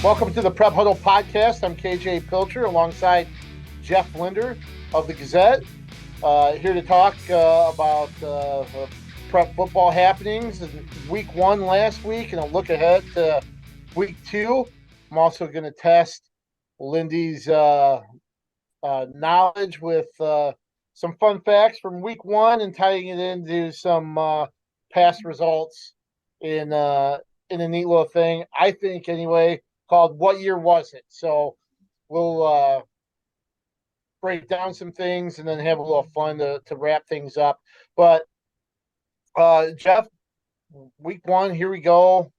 Welcome to the Prep Huddle podcast. I'm KJ Pilcher alongside Jeff Linder of the Gazette. Here to talk about prep football happenings. Week 1 last week and a look ahead to week 2. I'm also going to test Lindy's knowledge with some fun facts from week 1 and tying it into some past results in a neat little thing, I think anyway, called What Year Was It? So we'll break down some things and then have a little fun to wrap things up. But Jeff, week 1, here we go.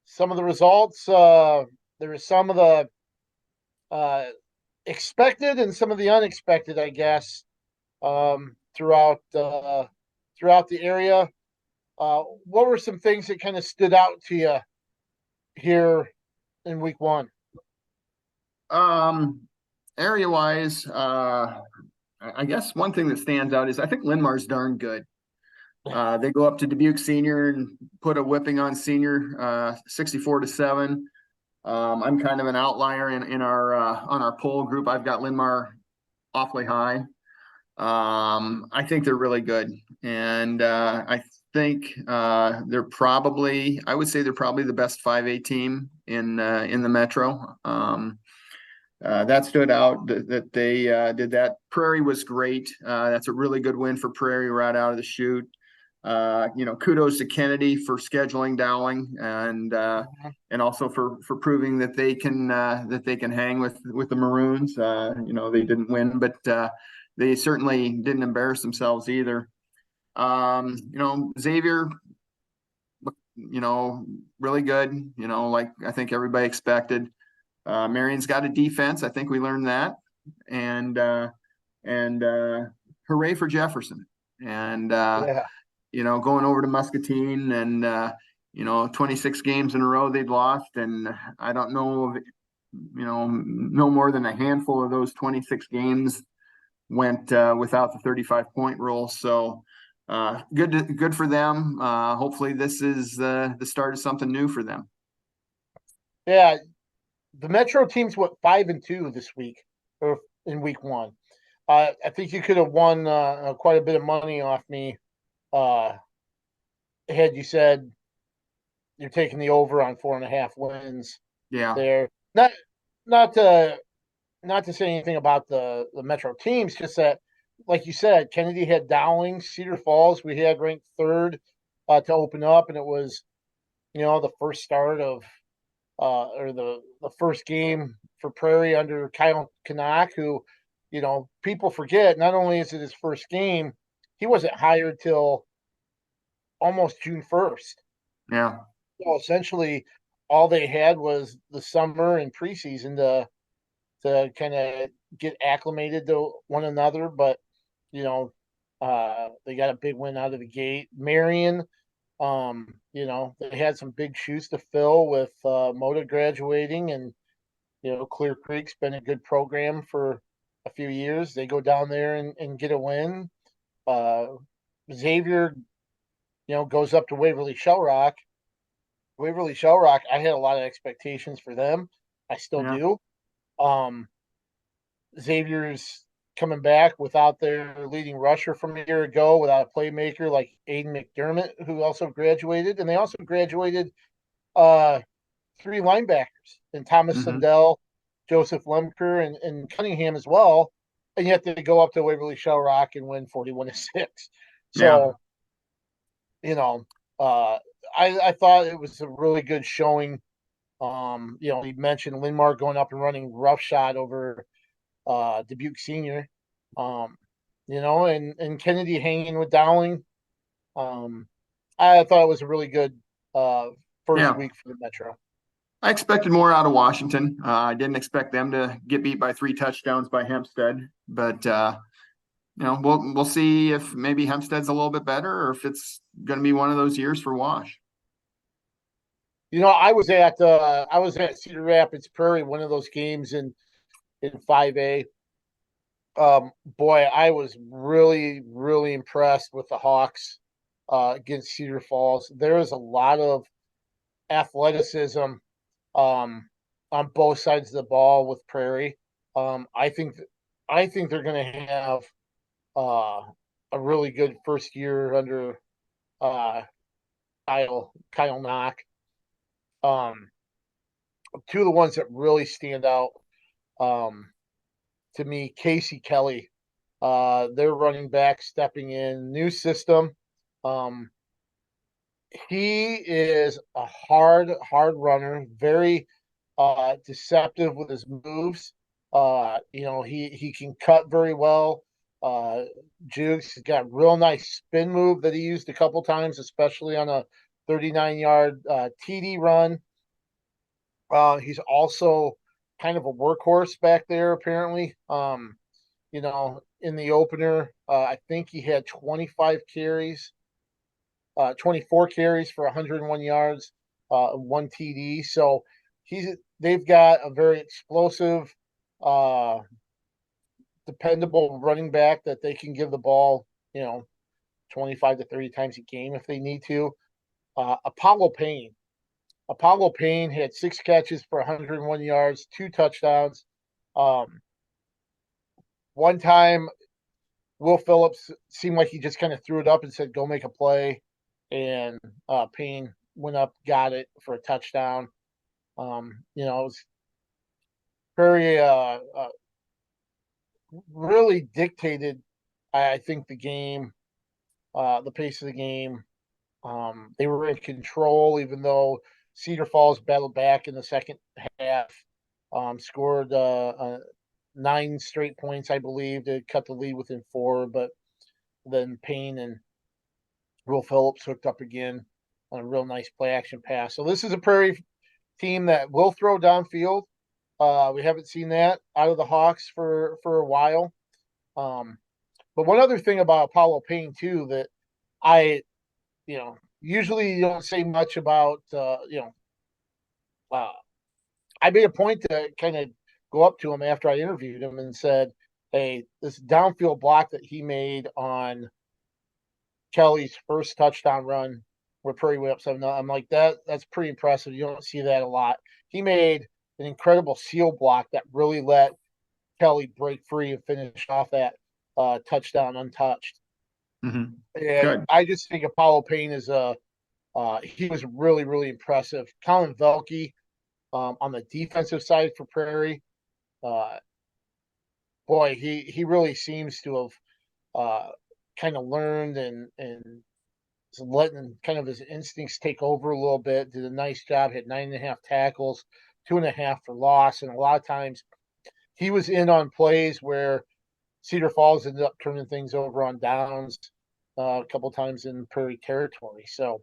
Some of the results, there were some of the expected and some of the unexpected, I guess, throughout the area. What were some things that kind of stood out to you here in week 1? Area wise, I guess one thing that stands out is I think Linmar's darn good. They go up to Dubuque Senior and put a whipping on Senior, 64-7. I'm kind of an outlier in our on our poll group. I've got Linmar awfully high. I think they're really good, and I think they're probably the best 5A team in the Metro. That stood out that they did that. Prairie was great. That's a really good win for Prairie right out of the chute. Kudos to Kennedy for scheduling Dowling and also for proving that they can hang with the Maroons. They didn't win, but they certainly didn't embarrass themselves either. Xavier, really good. Like I think everybody expected. Marion's got a defense. I think we learned that, and hooray for Jefferson. And going over to Muscatine and 26 games in a row they'd lost, and I don't know, no more than a handful of those 26 games went without the 35-point rule. So good for them. Hopefully this is the start of something new for them. Yeah. The Metro teams went 5-2 this week, or in week 1. I think you could have won quite a bit of money off me had you said you're taking the over on 4.5 wins. Yeah. There, not to say anything about the Metro teams, just that, like you said, Kennedy had Dowling, Cedar Falls. We had ranked 3rd to open up, and it was, the first start of. Or the first game for Prairie under Kyle Kanak, who, people forget, not only is it his first game, he wasn't hired till almost June 1st. Yeah. So essentially all they had was the summer and preseason to kind of get acclimated to one another. But, they got a big win out of the gate. Marion, they had some big shoes to fill with Moda graduating, and Clear Creek's been a good program for a few years. They go down there and get a win. Xavier, goes up to Waverly Shell Rock. Waverly Shell Rock, I had a lot of expectations for them. I still do. Xavier's coming back without their leading rusher from a year ago, without a playmaker like Aiden McDermott, who also graduated. And they also graduated 3 linebackers, and Thomas Sundell, Joseph Lemker, and Cunningham as well. And yet they go up to Waverly Shell Rock and win 41-6. So, I thought it was a really good showing. You mentioned Linmar going up and running roughshod over Dubuque Senior, and Kennedy hanging with Dowling. I thought it was a really good first week for the Metro. I expected more out of Washington. I didn't expect them to get beat by 3 touchdowns by Hempstead, but we'll see if maybe Hempstead's a little bit better, or if it's going to be one of those years for Wash. I was at Cedar Rapids Prairie, one of those games in 5A. Boy, I was really, really impressed with the Hawks against Cedar Falls. There is a lot of athleticism on both sides of the ball with Prairie. I think they're going to have uh, a really good first year under uh, Kyle Knock. Um, Two of the ones that really stand out um, to me, Casey Kelly, their running back stepping in, new system. Um, he is a hard runner, very deceptive with his moves. He can cut very well. Jukes, he's got a real nice spin move that he used a couple times, especially on a 39-yard TD run. He's also kind of a workhorse back there, apparently. In the opener, I think he had 24 carries for 101 yards, one TD. So they've got a very explosive, uh, dependable running back that they can give the ball, 25 to 30 times a game if they need to. Apollo Payne. Apollo Payne had 6 catches for 101 yards, 2 touchdowns. Um, One time, Will Phillips seemed like he just kind of threw it up and said, "Go make a play," and Payne went up, got it for a touchdown. It was very really dictated, I think, the game, the pace of the game. They were in control, even though Cedar Falls battled back in the second half, scored 9 straight points, I believe, to cut the lead within 4. But then Payne and Will Phillips hooked up again on a real nice play action pass. So this is a Prairie team that will throw downfield. We haven't seen that out of the Hawks for a while. But one other thing about Apollo Payne too that I, usually you don't say much about. I made a point to kind of go up to him after I interviewed him and said, "Hey, this downfield block that he made on Kelly's first touchdown run, where Prairie went up 7-0. I'm like, that's pretty impressive. You don't see that a lot. He made an incredible seal block that really let Kelly break free and finish off that touchdown untouched. Mm-hmm. And Good. I just think Apollo Payne is he was really, really impressive. Colin Velke on the defensive side for Prairie, uh, boy, he really seems to have kind of learned and letting kind of his instincts take over a little bit. Did a nice job. Had 9.5 tackles, 2.5 for loss, and a lot of times he was in on plays where Cedar Falls ended up turning things over on downs a couple times in Prairie territory. So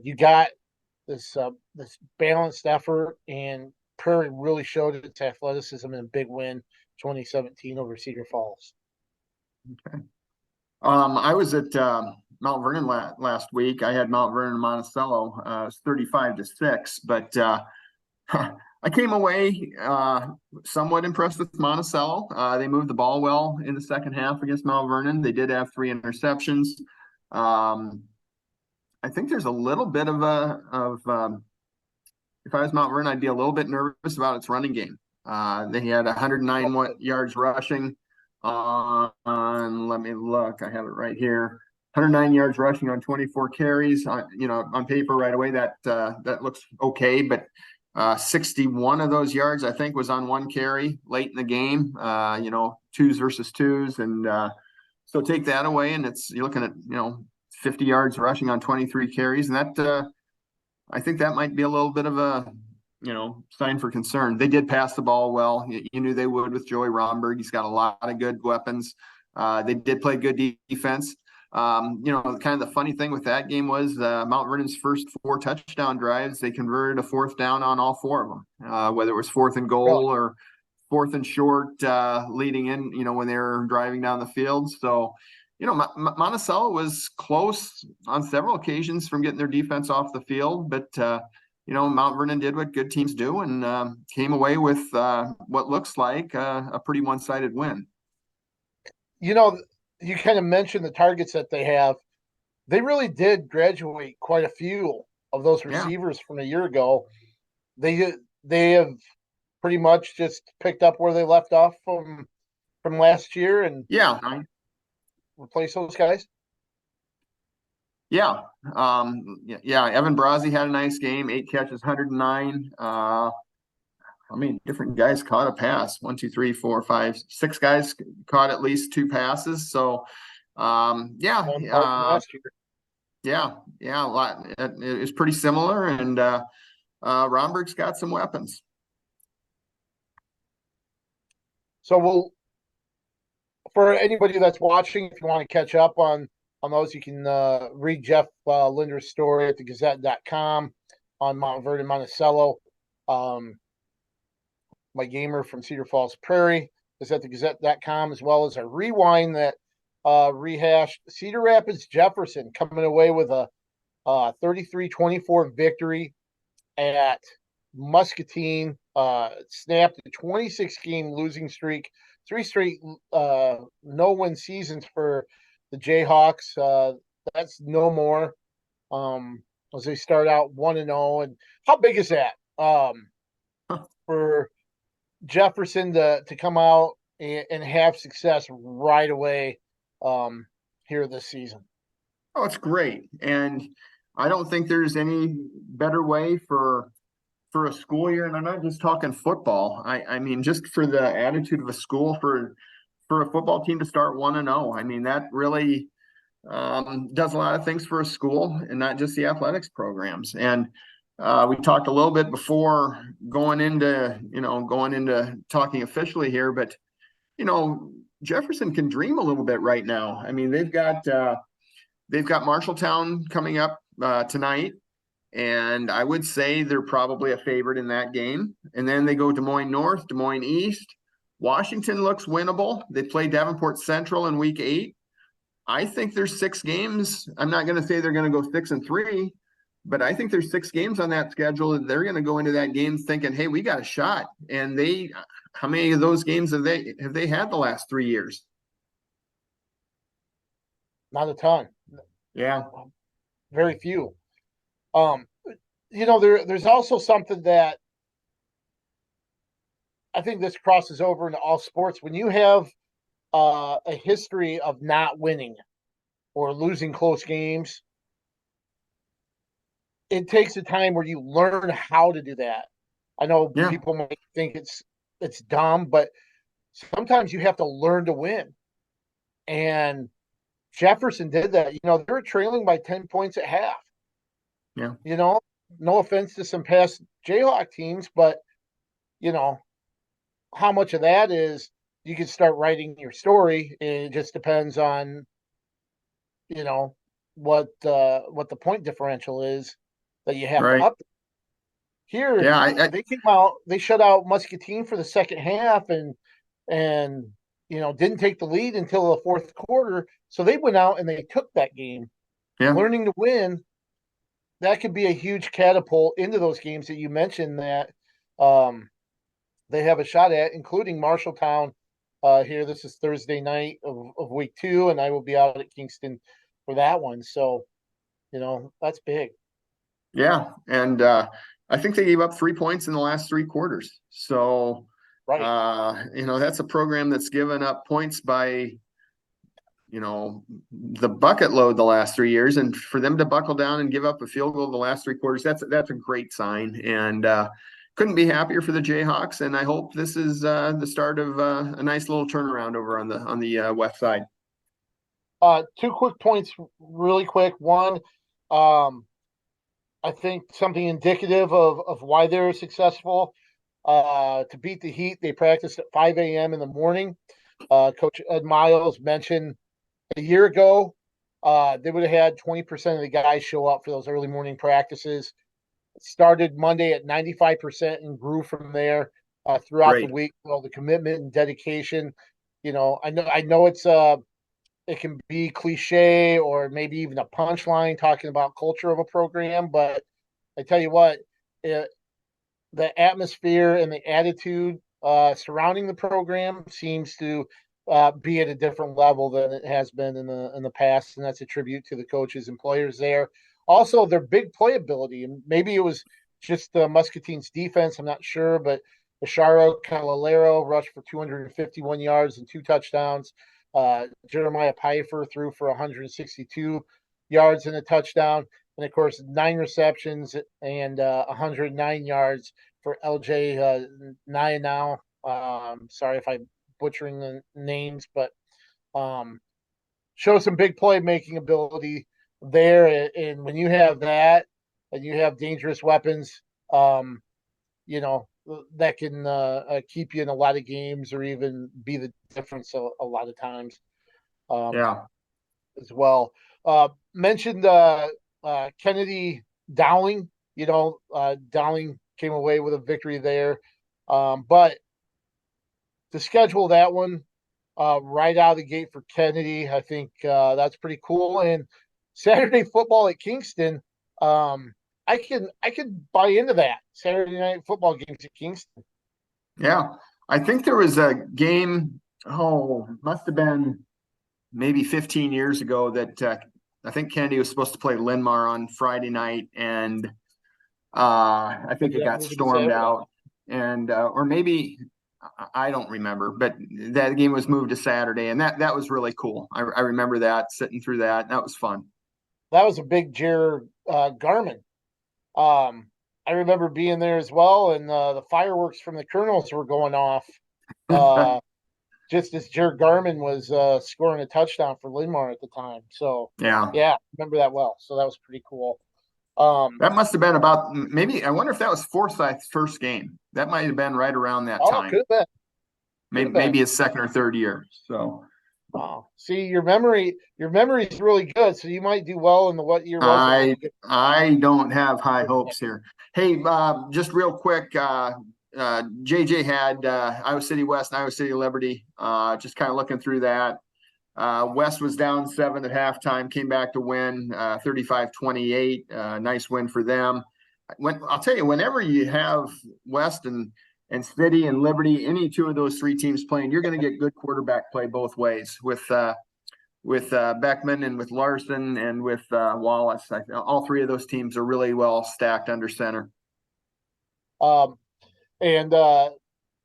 you got this balanced effort, and Prairie really showed its athleticism in a big win, 2017 over Cedar Falls. Okay. I was at Mount Vernon last week. I had Mount Vernon and Monticello. It was 35-6, but I came away somewhat impressed with Monticello. They moved the ball well in the second half against Mount Vernon. They did have 3 interceptions. I think there's a little bit of if I was Mount Vernon, I'd be a little bit nervous about its running game. They had 109 yards rushing on, let me look, I have it right here. 109 yards rushing on 24 carries. On paper right away, that looks okay, but 61 of those yards, I think, was on 1 carry late in the game. 2s versus 2s, and so take that away, and you're looking at 50 yards rushing on 23 carries, and that I think that might be a little bit of a sign for concern. They did pass the ball well. You knew they would with Joey Romberg. He's got a lot of good weapons. They did play good defense. Kind of the funny thing with that game was Mount Vernon's first 4 touchdown drives, they converted a 4th down on all 4 of them, whether it was 4th and goal or 4th and short leading in, when they were driving down the field. So, Monticello was close on several occasions from getting their defense off the field, but Mount Vernon did what good teams do and came away with what looks like a pretty one-sided win. You kind of mentioned the targets that they have. They really did graduate quite a few of those Yeah. receivers from a year ago. They have pretty much just picked up where they left off from last year and Yeah. replaced those guys. Yeah. Yeah. Evan Brazi had a nice game, 8 catches, 109. How many different guys caught a pass? 1, 2, 3, 4, 5, 6 guys caught at least 2 passes. So, yeah, On par from last year. yeah, a lot. It was pretty similar, and Romberg's got some weapons. So we'll for anybody that's watching, if you want to catch up on those, you can read Jeff Linder's story at thegazette.com on Mount Vernon, Monticello. My gamer from Cedar Falls Prairie is at thegazette.com, as well as a rewind that rehashed Cedar Rapids Jefferson coming away with a 33-24 victory at Muscatine, snapped a 26-game losing streak, 3 straight no-win seasons for the Jayhawks. That's no more, as they start out 1-0. And how big is that for Jefferson to come out and have success right away here this season? Oh, it's great, and I don't think there's any better way for a school year, and I'm not just talking football. I mean, just for the attitude of a school for a football team to start 1-0. I mean, that really does a lot of things for a school and not just the athletics programs. And we talked a little bit before going into talking officially here, but Jefferson can dream a little bit right now. I mean, they've got Marshalltown coming up tonight. And I would say they're probably a favorite in that game. And then they go Des Moines North, Des Moines East. Washington looks winnable. They play Davenport Central in week 8. I think there's 6 games. I'm not going to say they're going to go 6-3, but I think there's 6 games on that schedule. They're going to go into that game thinking, hey, we got a shot. And how many of those games have they had the last 3 years? Not a ton. Yeah. Very few. There's also something that I think this crosses over into all sports. When you have a history of not winning or losing close games, it takes a time where you learn how to do that. I know Yeah. people might think it's dumb, but sometimes you have to learn to win. And Jefferson did that. They were trailing by 10 points at half. Yeah. No offense to some past Jayhawk teams, but how much of that is you can start writing your story. It just depends on what the point differential is that you have to Right. up. Here, Yeah. they came out, they shut out Muscatine for the second half, and didn't take the lead until the fourth quarter. So they went out and they took that game, Yeah. learning to win. That could be a huge catapult into those games that you mentioned that they have a shot at, including Marshalltown here. This is Thursday night of week 2, and I will be out at Kingston for that one. So, that's big. Yeah. And I think they gave up 3 points in the last 3 quarters. So, Right. that's a program that's given up points by, the bucket load the last 3 years. And for them to buckle down and give up a field goal the last 3 quarters, that's a great sign. And couldn't be happier for the Jayhawks. And I hope this is the start of a nice little turnaround over on the west side. 2 quick points, really quick. One, I think something indicative of why they're successful. To beat the heat, they practiced at 5 a.m. in the morning. Coach Ed Miles mentioned a year ago, they would have had 20% of the guys show up for those early morning practices. It started Monday at 95% and grew from there throughout the Great. week. Well, the commitment and dedication. I know it can be cliche or maybe even a punchline talking about culture of a program, but I tell you what, the atmosphere and the attitude surrounding the program seems to be at a different level than it has been in the past, and that's a tribute to the coaches and players there. also their big playability. And maybe it was just the Muscatines defense. I'm not sure, but Basharo Calalero rushed for 251 yards and 2 touchdowns. Jeremiah Pfeiffer threw for 162 yards and a touchdown. And of course, 9 receptions and 109 yards for LJ Nyanow. Sorry if I'm butchering the names, but um, show some big playmaking ability there. And when you have that and you have dangerous weapons, um, you know, that can keep you in a lot of games or even be the difference a lot of times Yeah. as well. Mentioned Kennedy Dowling. Dowling came away with a victory there. But to schedule that one right out of the gate for Kennedy, I think that's pretty cool. And Saturday football at Kingston, I could buy into that. Saturday night football games at Kingston. Yeah. I think there was a game, must have been maybe 15 years ago that I think Kennedy was supposed to play Linmar on Friday night, and I think it got stormed out, and or maybe I don't remember, but that game was moved to Saturday, and that was really cool. I remember that, sitting through that, and that was fun. That was a big Jer Garmin. I remember being there as well, and the fireworks from the Colonels were going off just as Jared Garmin was scoring a touchdown for Linmar at the time. So Yeah. yeah, remember that well. So that was pretty cool. That must have been about, maybe, I wonder if that was Forsyth's first game. That might have been right around that time. Could have been. Maybe his second or third year. So wow. See, your memory is really good. So you might do well in the what year was it? I don't have high hopes here. Hey, just real quick, JJ had Iowa City West and Iowa City Liberty. Just kind of looking through that. West was down 7 at halftime, came back to win 35-28. Nice win for them. I'll tell you, whenever you have West and City and Liberty, any two of those three teams playing, you're going to get good quarterback play both ways with Beckman and with Larson and with Wallace. All three of those teams are really well stacked under center. And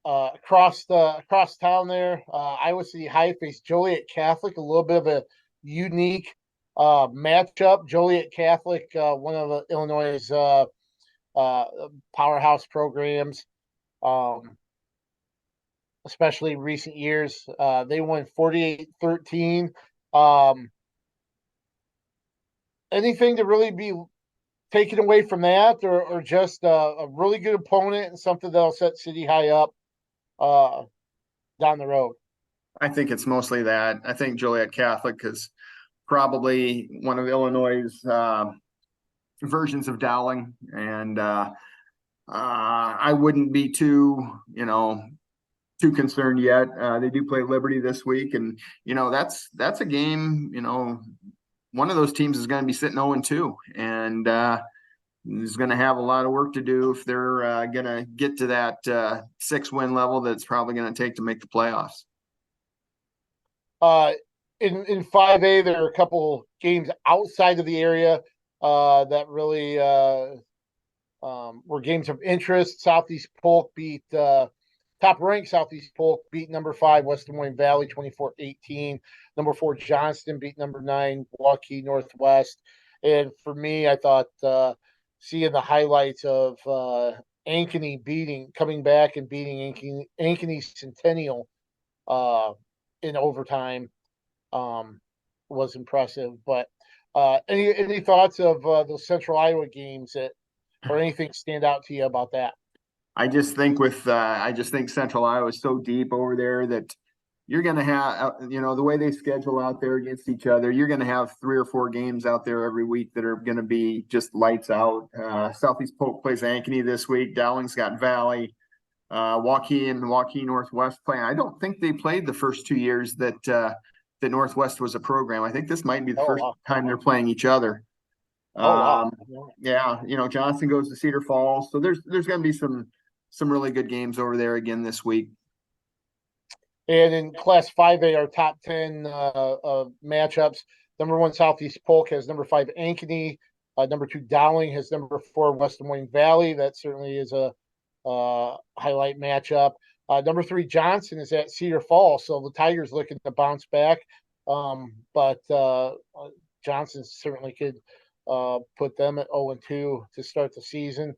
across town there, Iowa City High faced Joliet Catholic, a little bit of a unique matchup. Joliet Catholic, one of the Illinois' powerhouse programs, especially in recent years. They won 48-13. Anything to really be taken away from that, or just a really good opponent and something that'll set City High up down the road? I think it's mostly that. I think Joliet Catholic is probably one of Illinois' versions of Dowling, and I wouldn't be too concerned yet. They do play Liberty this week, and that's a game. One of those teams is going to be sitting 0-2, and is going to have a lot of work to do if they're going to get to that 6-win level that's probably going to take to make the playoffs. In 5A, there are a couple games outside of the area that really were games of interest. Southeast Polk beat top-ranked Southeast Polk beat number 5 West Des Moines Valley 24-18. Number 4 Johnston beat number 9 Waukee Northwest. And for me, I thought seeing the highlights of Ankeny coming back and beating Ankeny Centennial in overtime was impressive. But any thoughts of those Central Iowa games or anything stand out to you about that? I just think Central Iowa is so deep over there that you're going to have, the way they schedule out there against each other, you're going to have 3 or 4 games out there every week that are going to be just lights out. Southeast Polk plays Ankeny this week. Dowling's got Valley. Waukee and Waukee Northwest playing. I don't think they played the first 2 years that Northwest was a program. I think this might be the first time they're playing each other. Yeah, Johnson goes to Cedar Falls, so there's going to be some really good games over there again this week. And in Class 5A, our top 10 matchups, number 1 Southeast Polk has number 5 Ankeny Number 2, Dowling has number 4, West Des Moines Valley. That certainly is a highlight matchup. Number 3, Johnson is at Cedar Falls, so the Tigers looking to bounce back. But Johnson certainly could put them at 0-2 to start the season.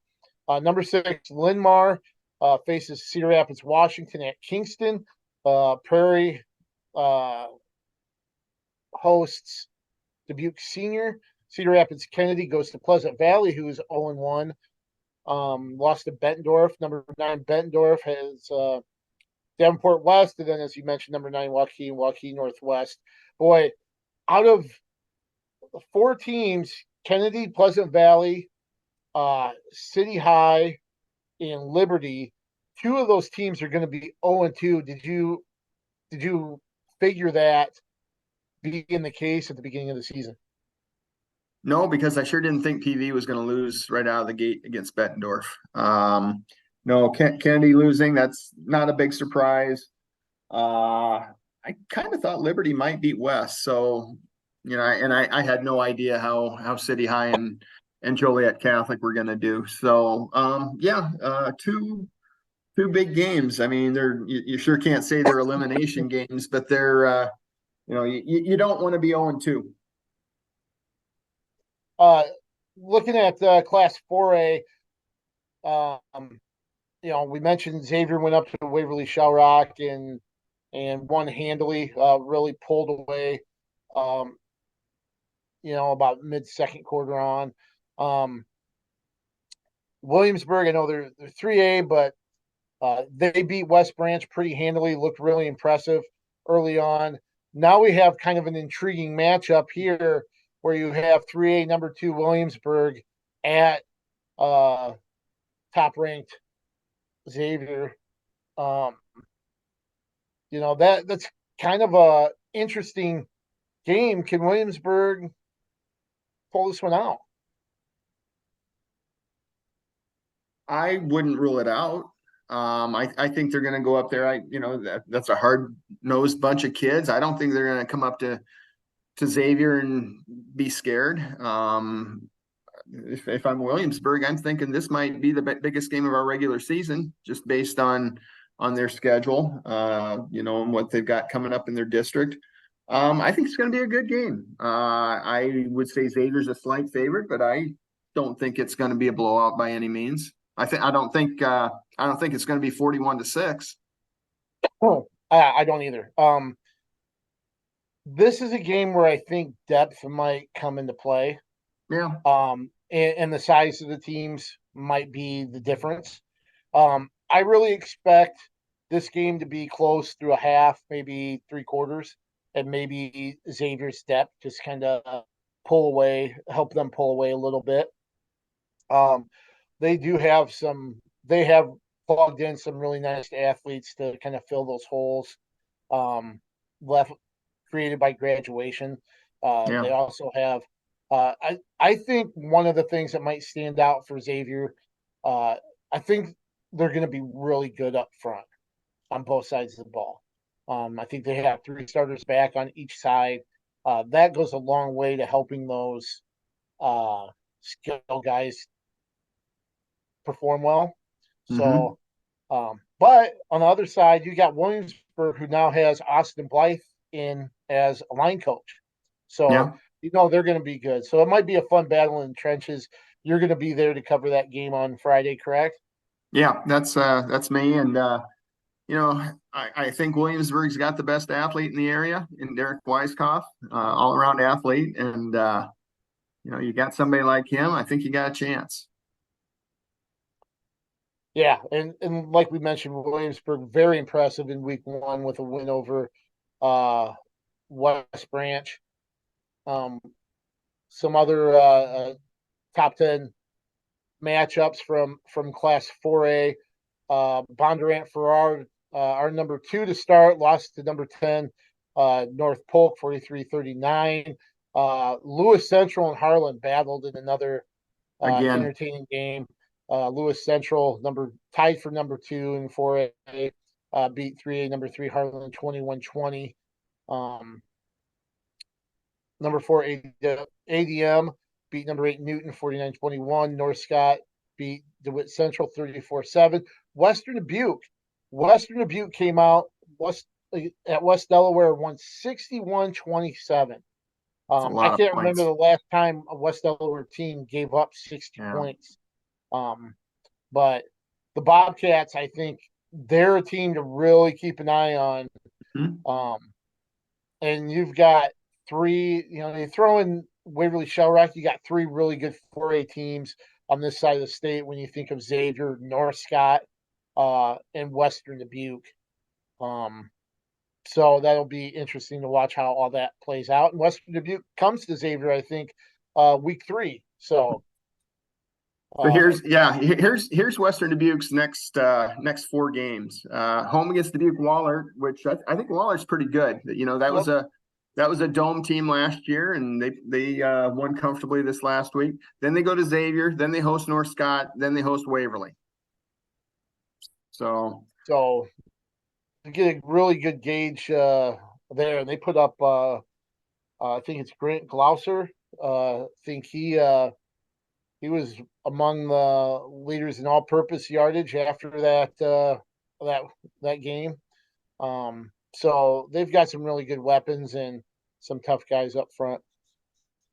Number 6, Linmar faces Cedar Rapids, Washington at Kingston. Prairie hosts Dubuque Senior. Cedar Rapids Kennedy goes to Pleasant Valley, who is 0-1. Lost to Bettendorf. Number 9, Bettendorf has Davenport West, and then, as you mentioned, number 9, Waukee Northwest. Boy, out of the 4 teams, Kennedy, Pleasant Valley, City High, and Liberty, 2 of those teams are going to be 0-2. Did you figure that being the case at the beginning of the season? No, because I sure didn't think PV was going to lose right out of the gate against Bettendorf. No, Kennedy losing, that's not a big surprise. I kind of thought Liberty might beat West. So, I had no idea how City High and Joliet Catholic were going to do. So, two big games. I mean, you sure can't say they're elimination games, but they're, you don't want to be 0-2. Looking at Class 4A, we mentioned Xavier went up to Waverly Shell Rock and won handily, really pulled away, about mid-second quarter on. Williamsburg, I know they're 3A, but they beat West Branch pretty handily, looked really impressive early on. Now we have kind of an intriguing matchup here where you have 3A number 2 Williamsburg at top-ranked Xavier. That's kind of a interesting game. Can Williamsburg pull this one out? I wouldn't rule it out. I think they're going to go up there. That's a hard-nosed bunch of kids. I don't think they're going to come up to Xavier and be scared. If I'm Williamsburg, I'm thinking this might be the biggest game of our regular season, just based on their schedule, and what they've got coming up in their district. I think it's going to be a good game. I would say Xavier's a slight favorite, but I don't think it's going to be a blowout by any means. I don't think it's going to be 41-6. Oh, I don't either. This is a game where I think depth might come into play. Yeah. And the size of the teams might be the difference. I really expect this game to be close through a half, maybe 3/4, and maybe Xavier's depth just kind of help them pull away a little bit. They have plugged in some really nice athletes to kind of fill those holes left created by graduation. They also have, I think one of the things that might stand out for Xavier, I think they're going to be really good up front on both sides of the ball. I think they have 3 starters back on each side. That goes a long way to helping those skill guys perform well. So, but on the other side, you got Williamsburg, who now has Austin Blythe in as a line coach. So, they're going to be good. So it might be a fun battle in the trenches. You're going to be there to cover that game on Friday, correct? Yeah, that's me. And, I think Williamsburg's got the best athlete in the area in Derek Weiskopf, all around athlete. And, you got somebody like him, I think you got a chance. Yeah, and like we mentioned, Williamsburg very impressive in week 1 with a win over West Branch. Some other top 10 matchups from Class 4A. Bondurant Farrar, our number 2 to start, lost to number 10 North Polk 43-39. Lewis Central and Harlan battled in another entertaining game. Lewis Central tied for number 2 in 4A, beat 3A number 3 Harlan 21-20. Number 4 ADM beat number 8 Newton 49-21. North Scott beat DeWitt Central 34-7. Western Dubuque came out at West Delaware, won 61-27. It's a I lot of can't remember points. the last time a West Delaware team gave up 60 Yeah. points. But the Bobcats, I think they're a team to really keep an eye on. Mhm. And you've got three, you throw in Waverly Shell Rock, you got three really good 4A teams on this side of the state when you think of Xavier, North Scott, and Western Dubuque. So that'll be interesting to watch how all that plays out. And Western Dubuque comes to Xavier, I think, week 3. So So here's Western Dubuque's next 4 games. Home against Dubuque Waller, which I think Waller's pretty good. That was a dome team last year, and they won comfortably this last week. Then they go to Xavier, then they host North Scott, then they host Waverly. So to get a really good gauge there, and they put up I think it's Grant Glauser. I think he was among the leaders in all-purpose yardage after that game. So they've got some really good weapons and some tough guys up front.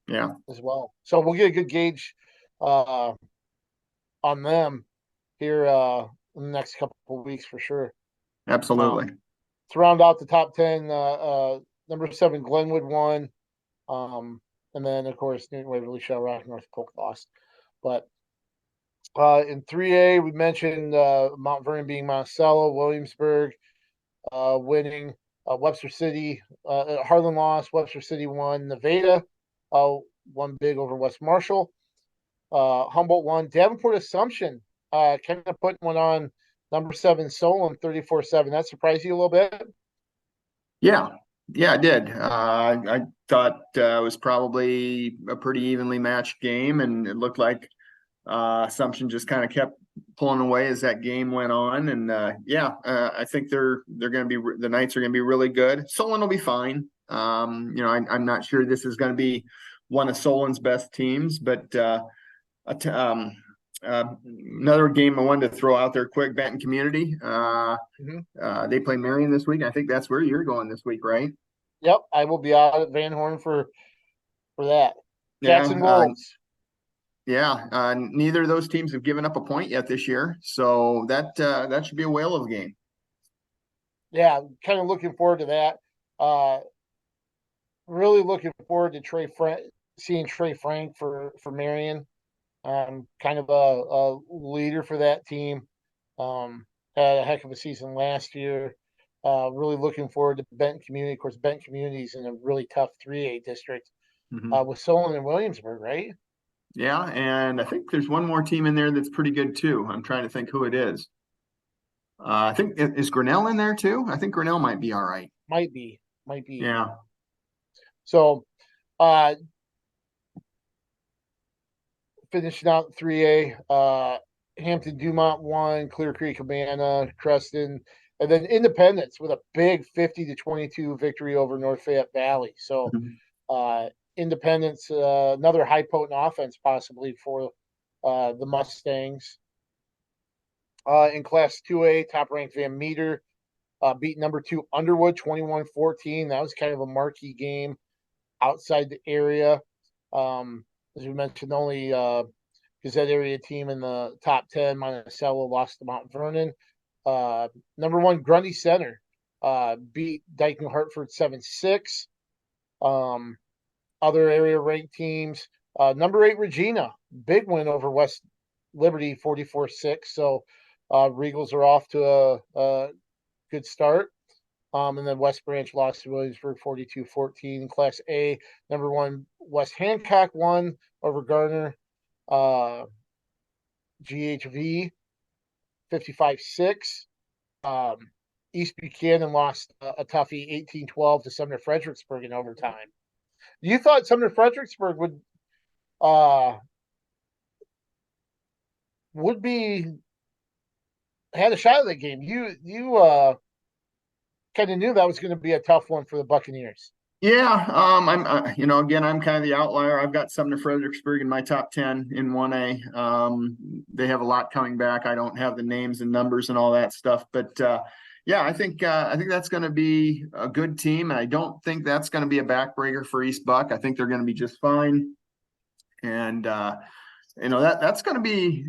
Yeah, as well. So we'll get a good gauge on them here in the next couple of weeks for sure. absolutely. To round out the top 10, number 7 Glenwood won. And then, of course, Newton, Waverly, Shell Rock, North Polk lost. But in 3A, we mentioned Mount Vernon being Monticello, Williamsburg winning, Webster City, Harlan lost, Webster City won, Nevada won big over West Marshall, Humboldt won, Davenport Assumption kind of putting one on number 7 Solon 34-7. That surprised you a little bit? Yeah, I did. I thought it was probably a pretty evenly matched game, and it looked like Assumption just kind of kept pulling away as that game went on. And I think they're going to be the Knights are going to be really good. Solon will be fine. I'm not sure this is going to be one of Solon's best teams, but another game I wanted to throw out there quick, Benton Community. They play Marion this week. I think that's where you're going this week, right? Yep, I will be out at Van Horn for that. Cats and Yeah, Wolves. neither of those teams have given up a point yet this year, so that should be a whale of a game. Yeah, kind of looking forward to that. Really looking forward to seeing Trey Frank for Marion. Kind of a leader for that team. Had a heck of a season last year. Really looking forward to Benton Community. Of course, Benton Community is in a really tough 3A district with Solon and Williamsburg, right? Yeah, and I think there's one more team in there that's pretty good too. I'm trying to think who it is. I think is Grinnell in there too? I think Grinnell might be all right. Might be. Yeah. So, finishing out 3A, Hampton Dumont won, Clear Creek, Amana, Creston, and then Independence with a big 50-22 victory over North Fayette Valley. So, Independence, another high potent offense possibly for the Mustangs. In Class 2A, top ranked Van Meter beat number 2 Underwood 21-14. That was kind of a marquee game outside the area. As we mentioned, only Gazette area team in the top 10. Monticello lost to Mount Vernon. Number 1 Grundy Center beat Dyken Hartford 7-6. Other area ranked teams. Number 8 Regina, big win over West Liberty 44-6. So Regals are off to a good start. And then West Branch lost to Williamsburg 42-14. Class A, number 1 West Hancock won over Garner. GHV 55-6. East Buchanan lost a toughie 18-12 to Sumner Fredericksburg in overtime. You thought Sumner Fredericksburg would be had a shot at that game. You kind of knew that was going to be a tough one for the Buccaneers. Yeah, again, I'm kind of the outlier. I've got Sumner Fredericksburg in my top 10 in 1A. They have a lot coming back. I don't have the names and numbers and all that stuff, but yeah, I think that's going to be a good team, and I don't think that's going to be a backbreaker for East Buck. I think they're going to be just fine, and that's going to be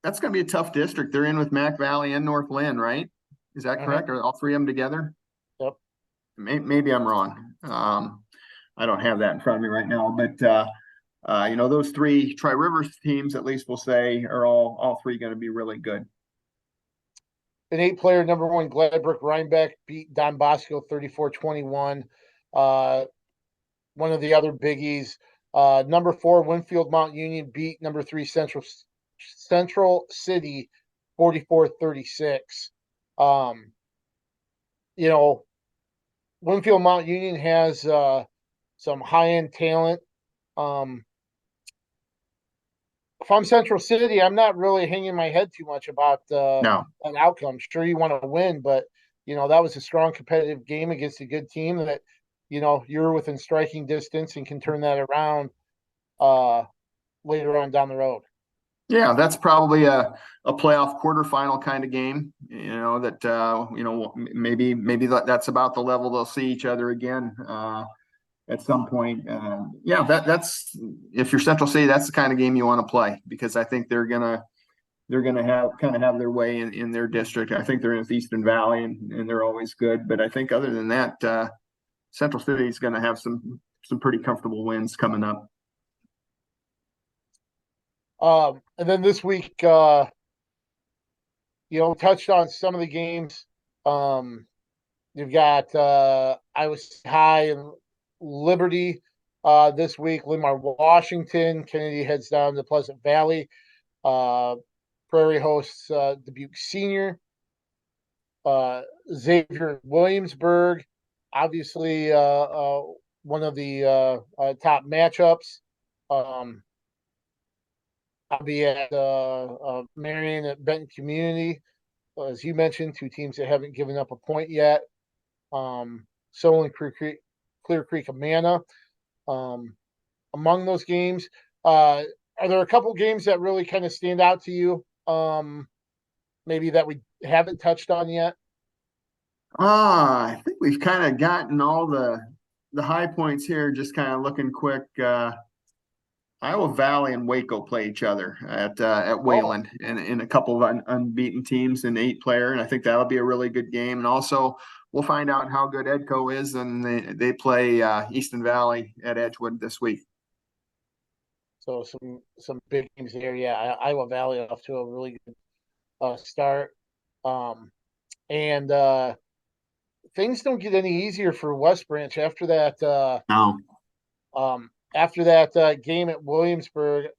a tough district. They're in with Mac Valley and North Lynn, right? Is that Uh-huh. correct? Are all three of them together? Yep. Maybe I'm wrong. I don't have that in front of me right now, but those three Tri Rivers teams, at least we'll say, are all three going to be really good. An 8-player number one Gladbrook Rhinebeck beat Don Bosco 34-21. One of the other biggies. Number 4 Winfield Mount Union beat number 3 Central City 44-36. Um, you know, Winfield Mount Union has some high end talent. Um, if I'm Central City, I'm not really hanging my head too much about No, an outcome. Sure, you want to win, but that was a strong competitive game against a good team that you're within striking distance and can turn that around uh, later on down the road. yeah, that's probably a playoff quarterfinal kind of game. Maybe that's about the level they'll see each other again. At some point. Yeah, that's if you're Central City, that's the kind of game you want to play because I think they're gonna have their way in their district. I think they're in the Eastern Valley and they're always good. But I think other than that, Central City is going to have some pretty comfortable wins coming up. And then this week, touched on some of the games. You've got Iowa High and Liberty this week. Limar, Washington. Kennedy heads down to Pleasant Valley. Prairie hosts Dubuque Senior. Xavier Williamsburg, obviously one of the top matchups. I'll be at Marion at Benton Community. As you mentioned, two teams that haven't given up a point yet. Solon Clear Creek, Amana. Among those games, are there a couple games that really kind of stand out to you? Maybe that we haven't touched on yet. I think we've kind of gotten all the high points here. Just kind of looking quick. Iowa Valley and Waco play each other at Wayland and in a couple of unbeaten teams in 8-player, and I think that'll be a really good game. And also, we'll find out how good Edco is, and they play Easton Valley at Edgewood this week. So some big games there. Yeah, Iowa Valley off to a really good start, and things don't get any easier for West Branch after that. No. After that game at Williamsburg,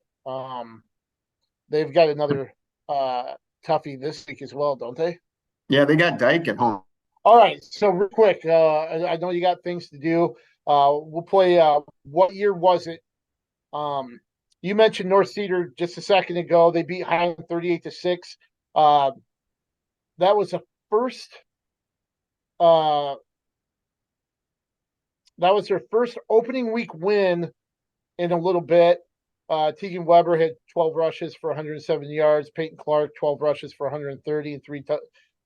they've got another toughie this week as well, don't they? Yeah, they got Dyke at home. All right, so real quick, I know you got things to do. We'll play. What year was it? You mentioned North Cedar just a second ago. They beat Highland 38-6. That was a first. That was their first opening week win in a little bit. Tegan Weber had 12 rushes for 107 yards. Peyton Clark, 12 rushes for 130 and 3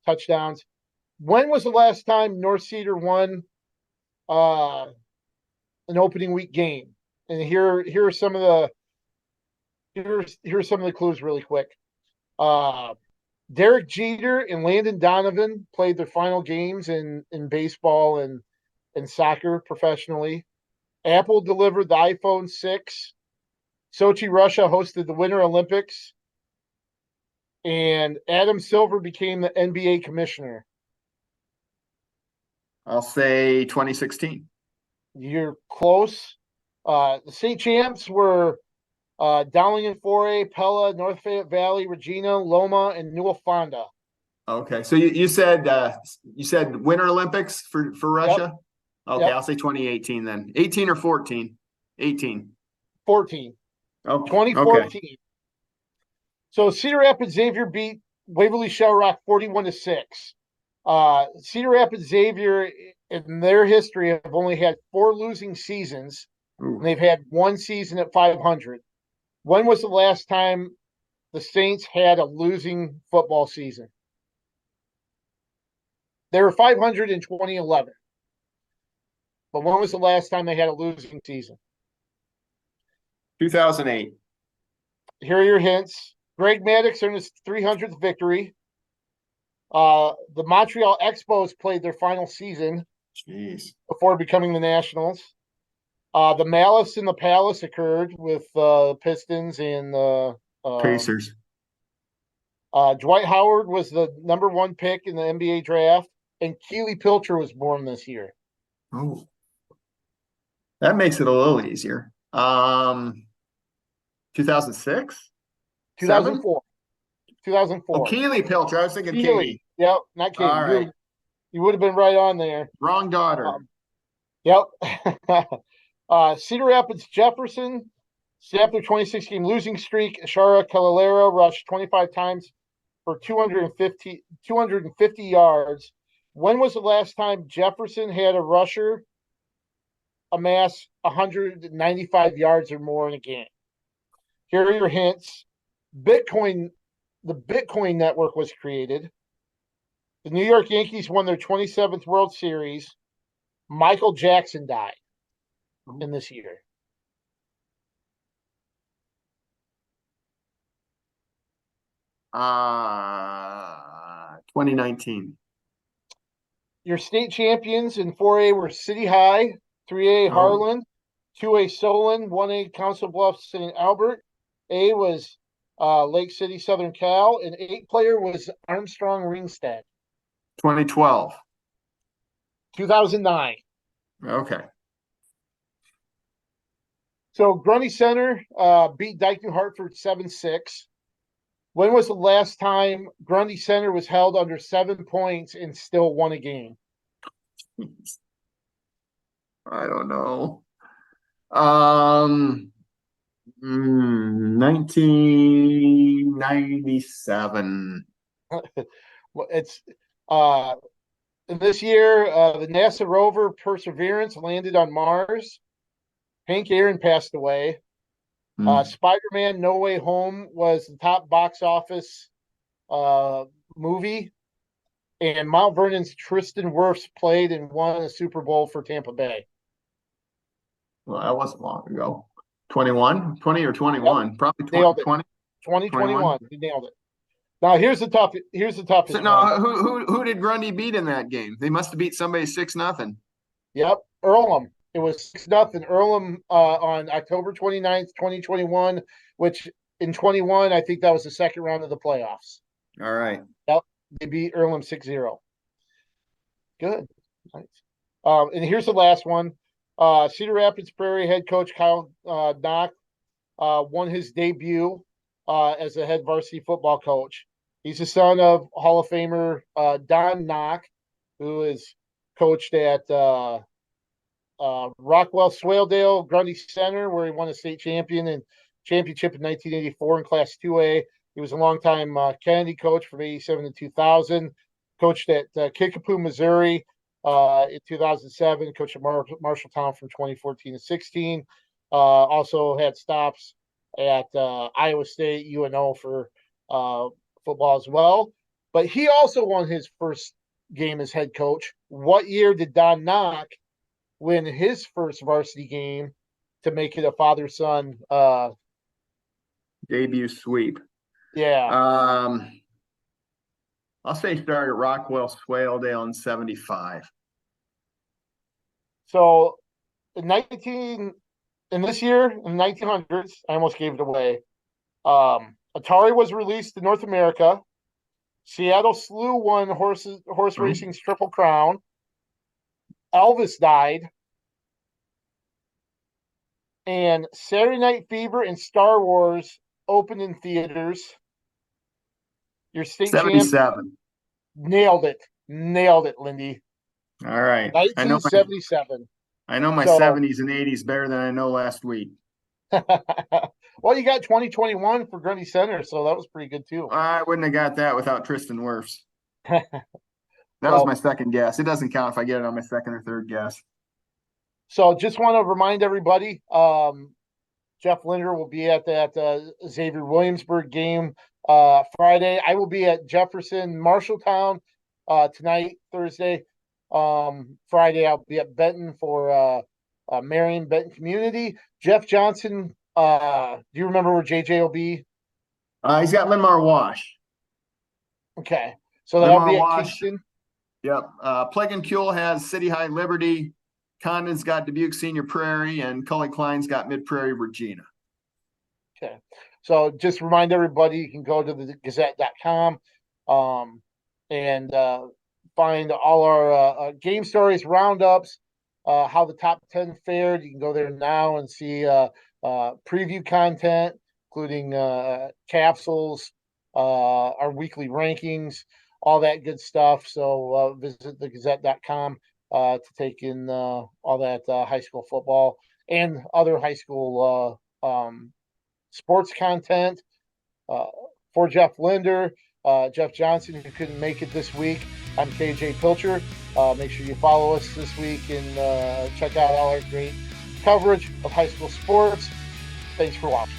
touchdowns. When was the last time North Cedar won an opening week game? And here are some of the clues really quick. Derek Jeter and Landon Donovan played their final games in baseball and soccer professionally. Apple delivered the iPhone 6. Sochi, Russia hosted the Winter Olympics. And Adam Silver became the NBA commissioner. I'll say 2016. You're close. The state champs were Dowling and Foray, Pella, North Fayette Valley, Regina, Loma, and Newell Fonda. Okay, so you said Winter Olympics for Russia. Yep. Okay, yep. I'll say 2018 then. 18 or 14? 18. 14. Oh, 2014. Okay. So Cedar Rapids Xavier beat Waverly Shell Rock 41-6. Cedar Rapids Xavier in their history have only had 4 losing seasons, and Ooh. they've had 1 season at 500. When was the last time the Saints had a losing football season? They were 500 in 2011, but when was the last time they had a losing season? 2008. Here are your hints. Greg Maddux earned his 300th victory. The Montreal Expos played their final season Jeez. before becoming the Nationals. The Malice in the Palace occurred with Pistons and Pacers. Dwight Howard was the #1 pick in the NBA draft, and Keely Pilcher was born this year. Oh, that makes it a little easier. 2006? 7? 2004. 2004. Oh, Keely Pilcher. I was thinking Keely. Katie. Yep, not Katie. All right. You would have been right on there. Wrong daughter. Yep. Cedar Rapids Jefferson, after 26 game losing streak, Ashara Calalera rushed 25 times for 250 yards. When was the last time Jefferson had a rusher amass 195 yards or more in a game? Here are your hints. The Bitcoin network was created. The New York Yankees won their 27th World Series. Michael Jackson died in this year. Uh, 2019. Your state champions in 4A were City High, 3A Oh, Harlan, 2A Solon, 1A Council Bluffs St. Albert. A was Lake City Southern Cal, and 8 player was Armstrong Ringstead. 2012. 2009. Okay. So Grundy Center beat Dyke New Hartford 7-6. When was the last time Grundy Center was held under 7 points and still won a game? I don't know. 1997. Well, it's this year the NASA rover Perseverance landed on Mars. Hank Aaron passed away. Spider-Man: No Way Home was the top box office movie, and Mount Vernon's Tristan Wirfs played and won a Super Bowl for Tampa Bay. Well, that wasn't long ago. 21, 20 or Yep, 21, probably 20, nailed it. 20, 2021, 21. he nailed it. Now here's the toughest So one. no, who did Grundy beat in that game? They must have beat somebody 6-0. Yep, Earlham. It was 6-0 Earlham on October 29th, 2021, which in 21, I think that was the second round of the playoffs. All right. Yep, they beat Earlham 6-0. Good. Nice. And here's the last one. Cedar Rapids Prairie head coach Kyle Knock won his debut as a head varsity football coach. He's the son of Hall of Famer Don Knock, who is coached at Rockwell Swaledale Grundy Center, where he won a state championship in 1984 in Class 2A. He was a longtime Kennedy coach from 87 to 2000. Coached at Kickapoo, Missouri in 2007. Coached at Marshalltown from 2014 to 16. Also had stops at Iowa State, UNO for football as well. But he also won his first game as head coach. What year did Don Knock win his first varsity game to make it a father-son Debut sweep. Yeah. I'll say start at Rockwell Swaledale in 75. So in this year, in the 1900s, I almost gave it away. Atari was released in North America. Seattle Slew won horse racing's Triple Crown. Elvis died. And Saturday Night Fever and Star Wars opened in theaters. Your state 77. champ nailed it, Lindy. All right. 1977. I know my 70s and 80s better than I know last week. Well, you got 2021 for Grundy Center, so that was pretty good too. I wouldn't have got that without Tristan Wirfs. That was my second guess. It doesn't count if I get it on my second or third guess. So just want to remind everybody, Jeff Linder will be at that Xavier Williamsburg game Friday. I will be at Jefferson Marshalltown tonight, Thursday. Friday, I'll be at Benton for Marion Benton Community. Jeff Johnson, do you remember where JJ will be? He's got Linmar Wash. Okay. So that'll be at Wash. Kingston. Yep. Plegancule has City High Liberty. Condon's got Dubuque Senior Prairie, and Cully Klein's got Mid Prairie Regina. Okay. So just remind everybody, you can go to the Gazette.com and find all our game stories, roundups, how the top 10 fared. You can go there now and see preview content, including capsules, our weekly rankings, all that good stuff. So visit the Gazette.com to take in all that high school football and other high school sports content. For Jeff Linder, Jeff Johnson, who couldn't make it this week, I'm KJ Pilcher. Make sure you follow us this week and check out all our great coverage of high school sports. Thanks for watching.